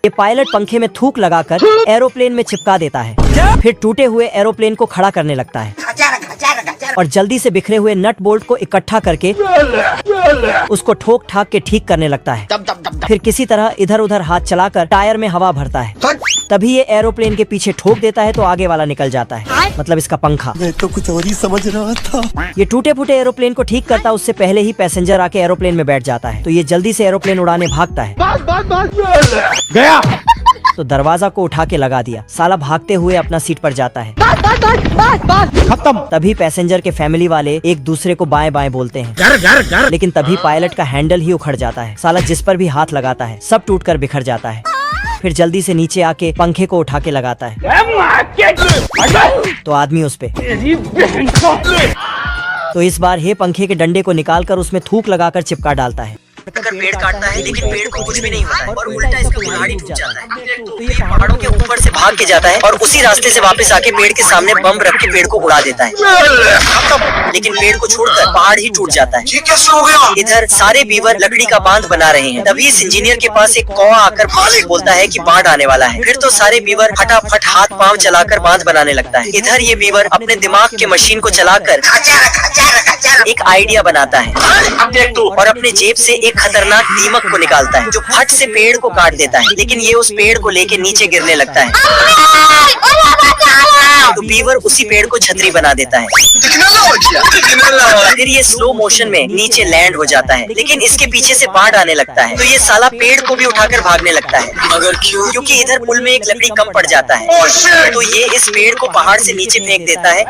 ये पायलट पंखे में थूक लगाकर एरोप्लेन में चिपका देता है, फिर टूटे हुए एरोप्लेन को खड़ा करने लगता है और जल्दी से बिखरे हुए नट बोल्ट को इकट्ठा करके उसको ठोक ठाक के ठीक करने लगता है। फिर किसी तरह इधर उधर हाथ चलाकर टायर में हवा भरता है। तभी ये एरोप्लेन के पीछे ठोक देता है तो आगे वाला निकल जाता है, मतलब इसका पंखा। मैं तो कुछ और ही समझ रहा था। ये टूटे फूटे एरोप्लेन को ठीक करता उससे पहले ही पैसेंजर आके एरोप्लेन में बैठ जाता है, तो ये जल्दी से एरोप्लेन उड़ाने भागता है। गया तो दरवाजा को उठा के लगा दिया। साला भागते हुए अपना सीट पर जाता है। खत्म। तभी पैसेंजर के फैमिली वाले एक दूसरे को बाएं बाएं बोलते हैं। घर लेकिन तभी पायलट का हैंडल ही उखड़ जाता है। साला जिस पर भी हाथ लगाता है सब टूटकर बिखर जाता है। फिर जल्दी से नीचे आके पंखे को उठा के लगाता है तो आदमी उस पे। तो इस बार हे पंखे के डंडे को निकालकर उसमें थूक लगाकर चिपका डालता है। पेड़ काटता है लेकिन पेड़ को कुछ भी नहीं होता है और उल्टा इसका कुल्हाड़ी टूट जाता है। तो ये पहाड़ों के ऊपर से भाग के जाता है और उसी रास्ते से वापस आके पेड़ के सामने बम रख के पेड़ को उड़ा देता है। लेकिन पेड़ को छोड़कर पहाड़ ही टूट जाता है। कैसे हो गया? इधर सारे बीवर लकड़ी का बांध बना रहे हैं। तभी इस इंजीनियर के पास एक कौवा आकर बोलता है कि बाढ़ आने वाला है। फिर तो सारे बीवर फटाफट हाथ पांव चलाकर बांध बनाने लगता है। इधर ये बीवर अपने दिमाग के मशीन को चलाकर एक आइडिया बनाता है और अपने जेब से एक खतरनाक दीमक को निकालता है जो फट से पेड़ को काट देता है। लेकिन ये उस पेड़ को लेके नीचे गिरने लगता है तो बीवर उसी पेड़ को छतरी बना देता है। फिर ये स्लो मोशन में नीचे लैंड हो जाता है। लेकिन इसके पीछे से बाढ़ आने लगता है तो ये साला पेड़ को भी उठाकर भागने लगता है। मगर क्यों? क्योंकि इधर पुल में एक लकड़ी कम पड़ जाता है तो ये इस पेड़ को पहाड़ से नीचे फेंक देता है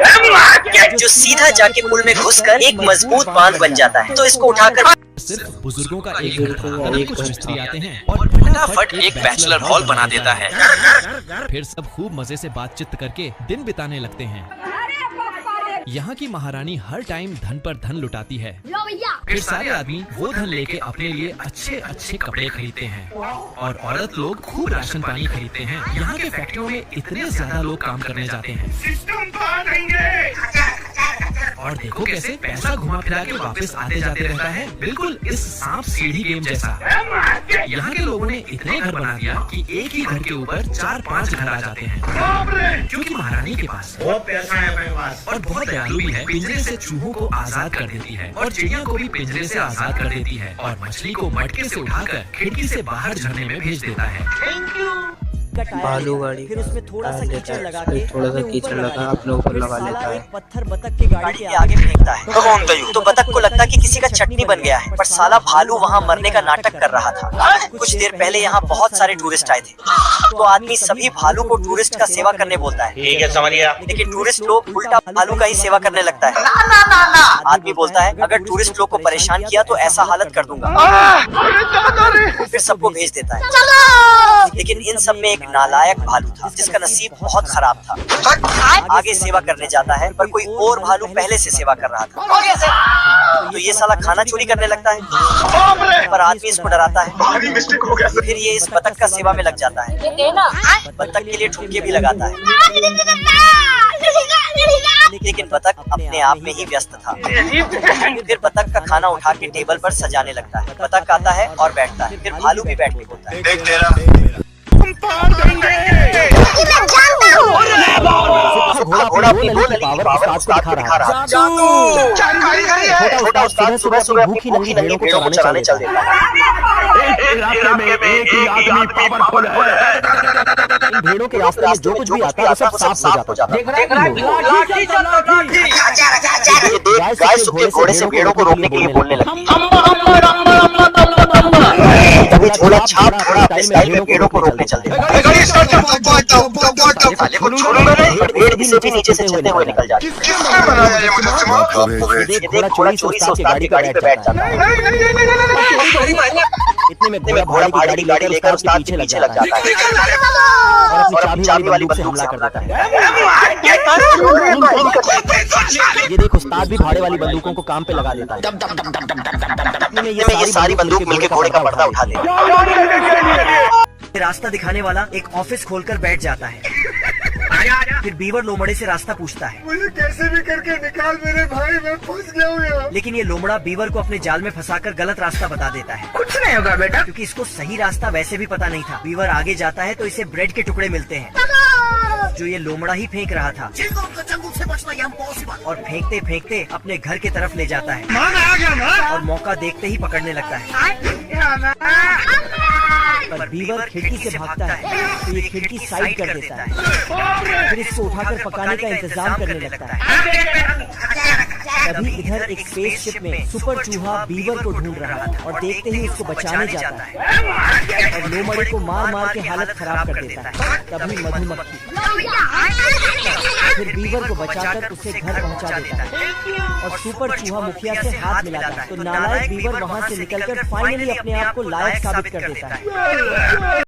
जो सीधा जाके पुल में घुसकर एक मजबूत बांध बन जाता है। तो इसको उठाकर सिर्फ बुजुर्गों का एक घर था, तभी कुछ मिस्त्री आते हैं और फटाफट एक बैचलर हॉल बना देता है। फिर सब खूब मजे से बातचीत करके दिन बिताने लगते हैं। यहाँ की महारानी हर टाइम धन पर धन लुटाती है। फिर सारे आदमी वो धन लेके अपने लिए अच्छे अच्छे कपड़े खरीदते हैं और औरत लोग खूब राशन पानी खरीदते हैं। यहाँ के फैक्ट्रियों में इतने ज्यादा लोग काम करने जाते हैं और देखो कैसे पैसा घुमा फिरा के वापस आते जाते रहता है, बिल्कुल इस सांप सीढ़ी गेम जैसा। यहाँ के लोगों ने इतने घर बना दिया कि एक ही घर के ऊपर 4-5 घर आ जाते हैं क्योंकि महारानी के पास बहुत पैसा है मेरे पास और बहुत दयालु भी है। पिंजरे से चूहों को आजाद कर देती है और चिड़िया को भी पिंजरे से आजाद कर देती है और मछली को मटके से उठाकर खिड़की से बाहर झरने में भेज देता है। भालू गाड़ी फिर उसमें थोड़ा सा कीचड़ लगा के थोड़ा सा कीचड़ लगा अपने ऊपर लगा लेता है। पत्थर बतख की गाड़ी के आगे फेंकता है तो बतख को लगता कि किसी का चटनी बन गया है, पर साला भालू वहाँ मरने का नाटक कर रहा था। कुछ देर पहले यहाँ बहुत सारे टूरिस्ट आए थे तो आदमी सभी भालू को टूरिस्ट का सेवा करने बोलता है। ठीक है, समझ गया। लेकिन टूरिस्ट लोग उल्टा भालू का ही सेवा करने लगता है। आदमी बोलता है अगर टूरिस्ट लोग को परेशान किया तो ऐसा हालत कर दूंगा। फिर सबको भेज देता है। लेकिन इन सब में एक नालायक भालू था जिसका नसीब बहुत खराब था। आगे सेवा करने जाता है पर कोई और भालू पहले से सेवा कर रहा था तो ये साला खाना चोरी करने लगता है पर आदमी इसको डराता है। फिर ये इस बतख का सेवा में लग जाता है। बतख के लिए ठुमके भी लगाता है लेकिन बतख अपने आप में ही व्यस्त था। फिर बतख का खाना उठा के टेबल पर सजाने लगता है। बतख आता है और बैठता है। फिर भालू भी बैठ के बोलता है घोड़ा अपनी बोलने की पावर उस्ताद को दिखा रहा है। छोटा उस्ताद सुबह भूखी नंगी भेड़ों को चराने चल देता है। इलाके में एक ही आदमी पावरफुल है। इन भेड़ों के रास्ते में जो कुछ भी आता है वो सब साफ हो जाता है। गाय सुबह घोड़े से भेड़ों को रोकने के लिए बोलने लगती है। तभी छोड़ा छाप थोड़ा अपने स्टाइल में भेड़ों को रोकने चल देता है। भेड़ भी नीचे से चलते हुए निकल जाती है। घोड़ा चोरी से उस्ताद की गाड़ी पे बैठ जाता है। इतने में घोड़ा भारी गाड़ी लेकर उस्ताद के पीछे लग जाता है और अपनी चाबी वाली बंदूक से हमला कर देता है। ये देखो उस्ताद भी भाड़े वाली बंदूकों को काम पे लगा देता है। ये सारी बंदूक मिलकर घोड़े का पर्दा उठा देती है। रास्ता दिखाने वाला एक ऑफिस खोलकर बैठ जाता है। आजा। फिर बीवर लोमड़े से रास्ता पूछता है। मुझे कैसे भी करके निकाल मेरे भाई, मैं फंस गया हूँ यहाँ। लेकिन ये लोमड़ा बीवर को अपने जाल में फंसाकर गलत रास्ता बता देता है, कुछ नहीं होगा बेटा। क्योंकि इसको सही रास्ता वैसे भी पता नहीं था। बीवर आगे जाता है तो इसे ब्रेड के टुकड़े मिलते हैं जो ये लोमड़ा ही फेंक रहा था, जंगल से बचना इम्पॉसिबल। और फेंकते फेंकते अपने घर की तरफ ले जाता है मान आ गया ना। और मौका देखते ही पकड़ने लगता है। पर बीवर खिड़की से भागता है तो ये खिड़की साइड कर देता है, फिर इसको उठाकर पकाने का इंतजाम करने लगता है। तभी इधर एक स्पेसशिप में सुपर चूहा बीवर को ढूंढ रहा था और देखते ही उसको बचाने जाता है और लोमड़े को मार मार के हालत खराब कर देता है। तभी मधुमक्खी फिर बीवर को बचाकर उसे घर पहुंचा देता है और सुपर चूहा मुखिया से हाथ मिलाता है तो नालायक बीवर वहां से निकलकर फाइनली अपने आप को लायक साबित कर देता है।